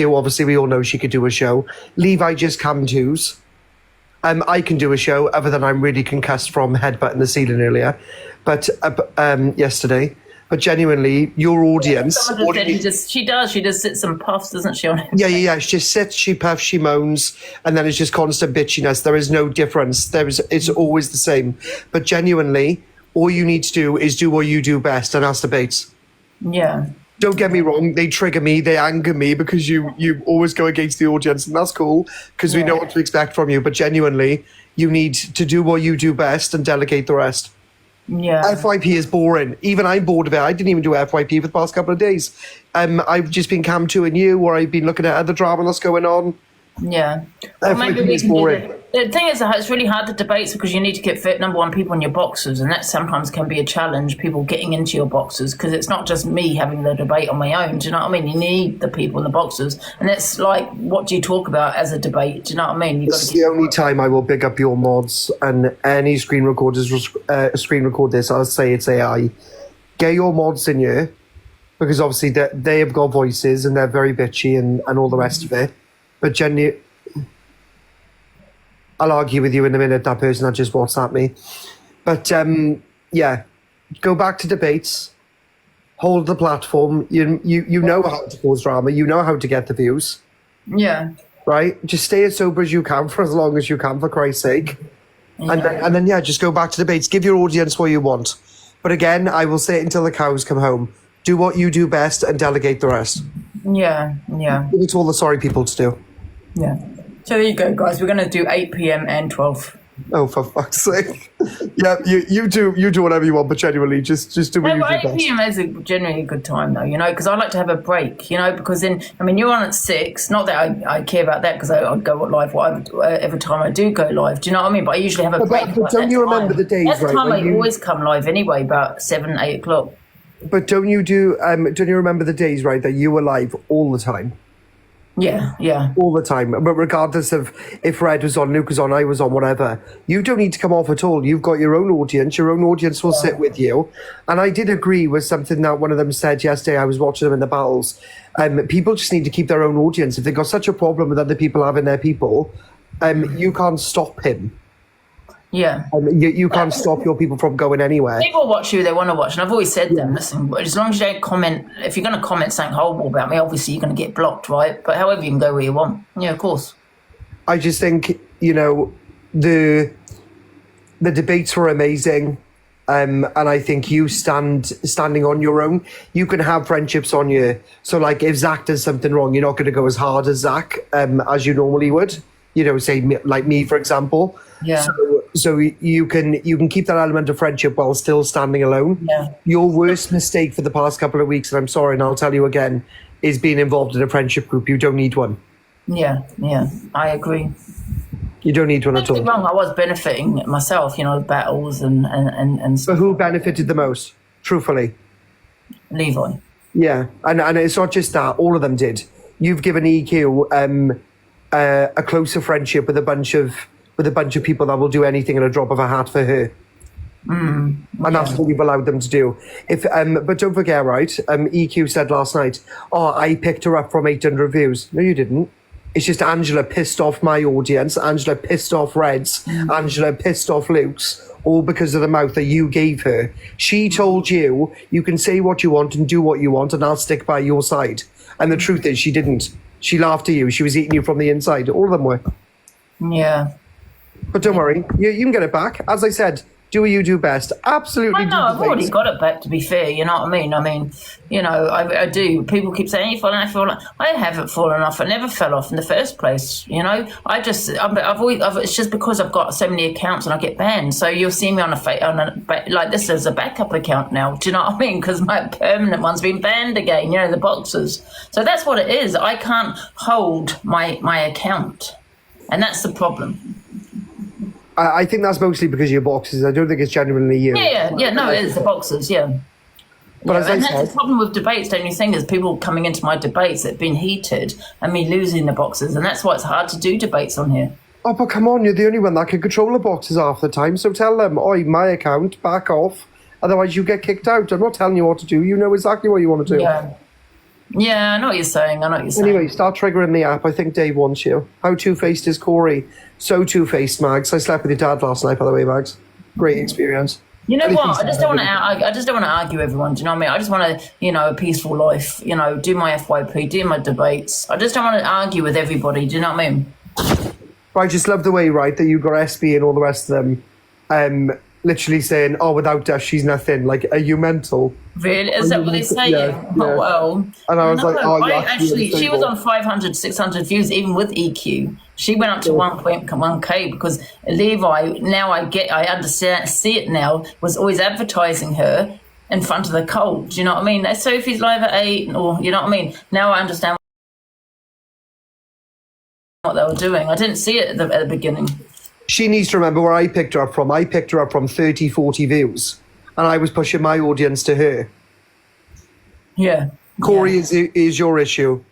obviously we all know she could do a show. Levi just cam twos. I can do a show, other than I'm really concussed from headbutting the ceiling earlier, but yesterday. But genuinely, your audience. Someone just said she just sits and puffs, doesn't she? On it? Yeah. She just sits, she puffs, she moans, and then it's just constant bitchiness. There is no difference. It's always the same. But genuinely, all you need to do is do what you do best, and that's debates. Yeah. Don't get me wrong, they trigger me, they anger me, because you always go against the audience, and that's cool, because we know what to expect from you. But genuinely, you need to do what you do best and delegate the rest. Yeah. FYP is boring. Even I'm bored of it. I didn't even do FYP for the past couple of days. I've just been cam 2 and you, or I've been looking at other drama that's going on. Yeah. Well, maybe we can do the thing is, it's really hard to debate because you need to get fit, number one, people in your boxes, and that sometimes can be a challenge, people getting into your boxes, because it's not just me having the debate on my own, do you know what I mean? You need the people in the boxes, and it's like, what do you talk about as a debate, do you know what I mean? It's the only time I will big up your mods, and any screen recorders screen record this, I'll say it's AI. Get your mods in here, because obviously they have got voices, and they're very bitchy, and all the rest of it. But Jenny, I'll argue with you in a minute, that person that just WhatsApped me. But yeah, go back to debates, hold the platform. You know how to cause drama, you know how to get the views. Yeah. Right? Just stay as sober as you can for as long as you can, for Christ's sake. Yeah. And then, just go back to debates. Give your audience what you want. But again, I will say it until the cows come home. Do what you do best and delegate the rest. Yeah. Give it to all the sorry people to do. Yeah. So there you go, guys. We're going to do 8 p.m. and 12. Oh, for fuck's sake. Yeah, you do whatever you want, but genuinely, just do what you do best. 8 p.m. is generally a good time, though, because I like to have a break, because then, you're on at 6. Not that I care about that, because I go live every time I do go live. Do you know what I mean? But I usually have a break. But don't you remember the days, right? That's the time I always come live anyway, about 7, 8 o'clock. But don't you remember the days, right, that you were live all the time? Yeah. All the time. But regardless of if Red was on, Luke was on, I was on, whatever, you don't need to come off at all. You've got your own audience. Your own audience will sit with you. And I did agree with something that one of them said yesterday. I was watching them in the battles. People just need to keep their own audience. If they've got such a problem with other people having their people, you can't stop him. Yeah. You can't stop your people from going anywhere. People watch who they want to watch. And I've always said them, listen, as long as you don't comment, if you're going to comment something horrible about me, obviously you're going to get blocked, right? But however, you can go where you want. Yeah, of course. I just think, the debates were amazing. And I think you standing on your own, you can have friendships on you. So, like, if Zach does something wrong, you're not going to go as hard as Zach, as you normally would. Say, like me, for example. Yeah. So you can keep that element of friendship while still standing alone. Yeah. Your worst mistake for the past couple of weeks, and I'm sorry, and I'll tell you again, is being involved in a friendship group. You don't need one. Yeah, I agree. You don't need one at all. Don't get me wrong, I was benefiting myself, battles and stuff. But who benefited the most, truthfully? Levi. Yeah, and it's not just that. All of them did. You've given EQ a closer friendship with a bunch of people that will do anything in a drop of a hat for her. And that's what we've allowed them to do. But don't forget, right, EQ said last night, I picked her up from 800 views. No, you didn't. It's just Angela pissed off my audience, Angela pissed off Red's, Angela pissed off Luke's, all because of the mouth that you gave her. She told you can say what you want and do what you want, and I'll stick by your side. And the truth is, she didn't. She laughed at you. She was eating you from the inside. All of them were. Yeah. But don't worry. You can get it back. As I said, do what you do best. Absolutely. No, I've already got it back, to be fair. You know what I mean? I do. People keep saying, you've fallen off. I haven't fallen off. I never fell off in the first place. It's just because I've got so many accounts and I get banned. So you'll see me on like this as a backup account now. Do you know what I mean? Because my permanent one's been banned again, the boxes. So that's what it is. I can't hold my account. And that's the problem. I think that's mostly because of your boxes. I don't think it's genuinely you. Yeah. No, it is the boxes, yeah. But as I and said, that's the problem with debates, don't you think, is people coming into my debates that have been heated and me losing the boxes, and that's why it's hard to do debates on here. Oh, but come on, you're the only one that can control the boxes half the time, so tell them, my account, back off, otherwise you get kicked out. I'm not telling you what to do, you know exactly what you want to do. Yeah. Yeah, I know what you're saying. I know what you're saying. Anyway, start triggering the app. I think Dave wants you. How two-faced is Corey? So two-faced, Mags. I slept with your dad last night, by the way, Mags. Great experience. You know what? I just don't want to. I just don't want to argue everyone. Do you know what I mean? I just want to, a peaceful life. Do my FYP, do my debates. I just don't want to argue with everybody. Do you know what I mean? But I just love the way, right, that you got SB and all the rest of them, literally saying, "Oh, without us, she's nothing." Like, are you mental? Really? Is that what they say? Yeah. Oh, well. And I was like, "Oh, right? yeah." Actually, she was on 500, 600 views, even with EQ. She went up to 1.1k because Levi, now I understand, see it now, was always advertising her in front of the cult. Do you know what I mean? That's Sophie's live at 8, or, you know what I mean? Now I understand what they were doing. I didn't see it at the beginning. She needs to remember where I picked her up from. I picked her up from 30, 40 views. And I was pushing my audience to her. Yeah. Corey is your issue.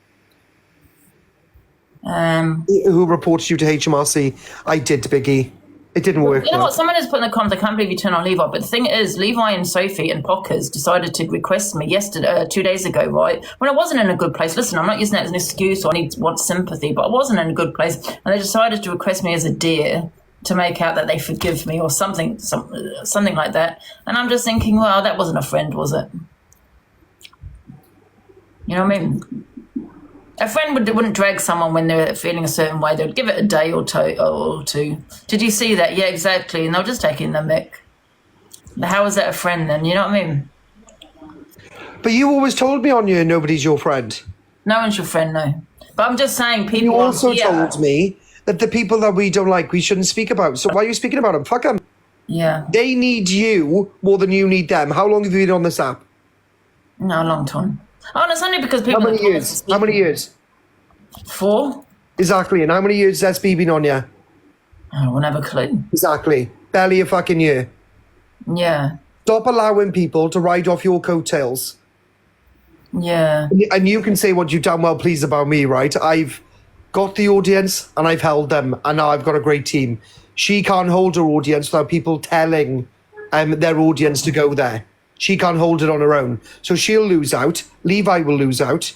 Who reported you to HMRC? I did, Biggie. It didn't work. You know what? Someone has put in the comments, I can't believe you turned on Levi. But the thing is, Levi and Sophie and Pockers decided to request me yesterday, 2 days ago, right? When I wasn't in a good place. Listen, I'm not using that as an excuse or want sympathy, but I wasn't in a good place. And they decided to request me as a dear to make out that they forgive me or something like that. And I'm just thinking, well, that wasn't a friend, was it? You know what I mean? A friend wouldn't drag someone when they're feeling a certain way. They'd give it a day or two. Did you see that? Yeah, exactly. And they'll just take in the mick. How is that a friend then? You know what I mean? But you always told me on you nobody's your friend. No one's your friend, no. But I'm just saying people. You also told me that the people that we don't like, we shouldn't speak about. So why are you speaking about them? Fuck them. Yeah. They need you more than you need them. How long have you been on this app? No, a long time. Oh, and it's only because people... How many years? How many years? 4. Exactly. And how many years has SB been on you? I won't have a clue. Exactly. Barely a fucking year. Yeah. Stop allowing people to ride off your coattails. Yeah. And you can say what you damn well please about me, right? I've got the audience and I've held them, and now I've got a great team. She can't hold her audience without people telling their audience to go there. She can't hold it on her own. So she'll lose out. Levi will lose out.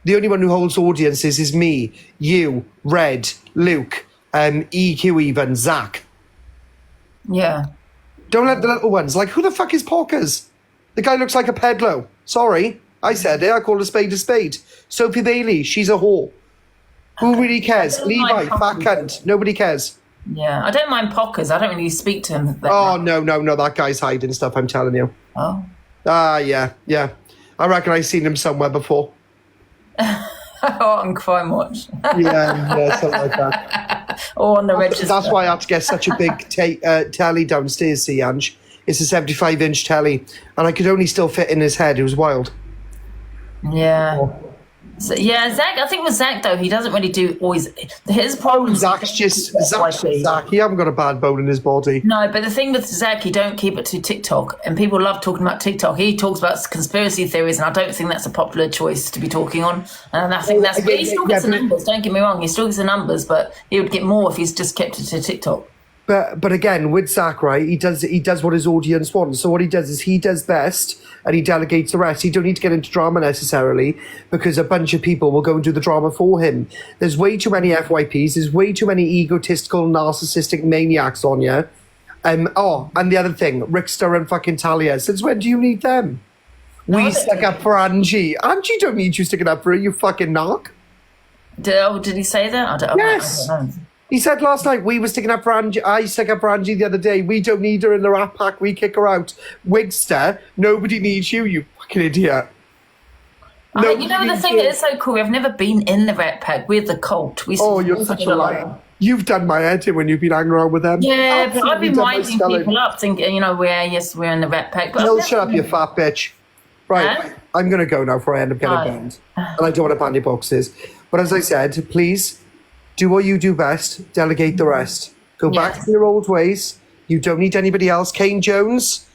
The only one who holds audiences is me, you, Red, Luke, EQ even, Zach. Yeah. Don't let the little ones, like, who the fuck is Pockers? The guy looks like a peddler. Sorry, I said it. I called a spade. Sophie Bailey, she's a whore. Who really cares? Levi, fat cunt. Nobody cares. Yeah, I don't mind Pockers. I don't really speak to him. Oh, no. That guy's hiding stuff, I'm telling you. Oh. Yeah. I reckon I've seen him somewhere before. On Crime Watch. yeah, something like that. Or on the register. That's why I had to get such a big telly downstairs, see, Ange. It's a 75-inch telly, and I could only still fit in his head. It was wild. Yeah. Oh. So, yeah, Zach, I think with Zach, though, he doesn't really do always... His problem... Zach's Zach. He haven't got a bad bone in his body. No, but the thing with Zach, he don't keep it to TikTok. And people love talking about TikTok. He talks about conspiracy theories, and I don't think that's a popular choice to be talking on. And I think that's... But he still gets the numbers, don't get me wrong. He still gets the numbers, but he would get more if he's just kept it to TikTok. But again, with Zach, right, he does what his audience wants. So what he does is he does best and he delegates the rest. He don't need to get into drama necessarily because a bunch of people will go and do the drama for him. There's way too many FYPs. There's way too many egotistical, narcissistic maniacs on you. And the other thing, Rickster and fucking Talia. Since when do you need them? We stuck up for Angie. Angie don't need you sticking up for her, you fucking narc. Did he say that? Yes. I don't know. He said last night, we were sticking up for Angie. I stuck up for Angie the other day. We don't need her in the Rat Pack. We kick her out. Wigster, nobody needs you, you fucking idiot. You know, the thing that is so cool, I've never been in the Rat Pack. We're the cult. You're such a liar. You've done my head in when you've been hanging around with them. Yeah, but I've been winding people up thinking, we're in the Rat Pack. But shut up, you fat bitch. Right, I'm going to go now before I end up getting banned. And I don't want to ban your boxes. But as I said, please... do what you do best, delegate the rest. Go back to your old ways. You don't need anybody else. Kane Jones,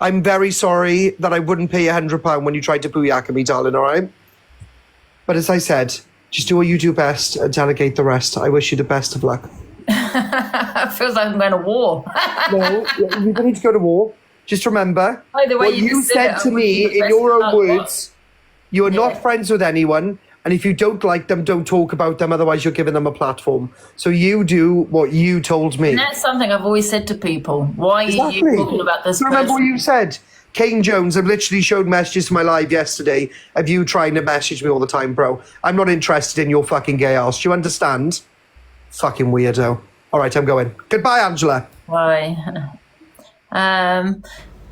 I'm very sorry that I wouldn't pay £100 when you tried to booyaka me, darling, all right? But as I said, just do what you do best and delegate the rest. I wish you the best of luck. It feels like I'm going to war. No, you don't need to go to war. Just remember the way what you said to me in your own words. You are not friends with anyone, and if you don't like them, don't talk about them. Otherwise, you're giving them a platform. So you do what you told me. And that's something I've always said to people. Why are you talking about this person? Remember what you said? Kane Jones, I've literally showed messages to my live yesterday of you trying to message me all the time, bro. I'm not interested in your fucking gay ass. Do you understand? Fucking weirdo. All right, I'm going. Goodbye, Angela. Why?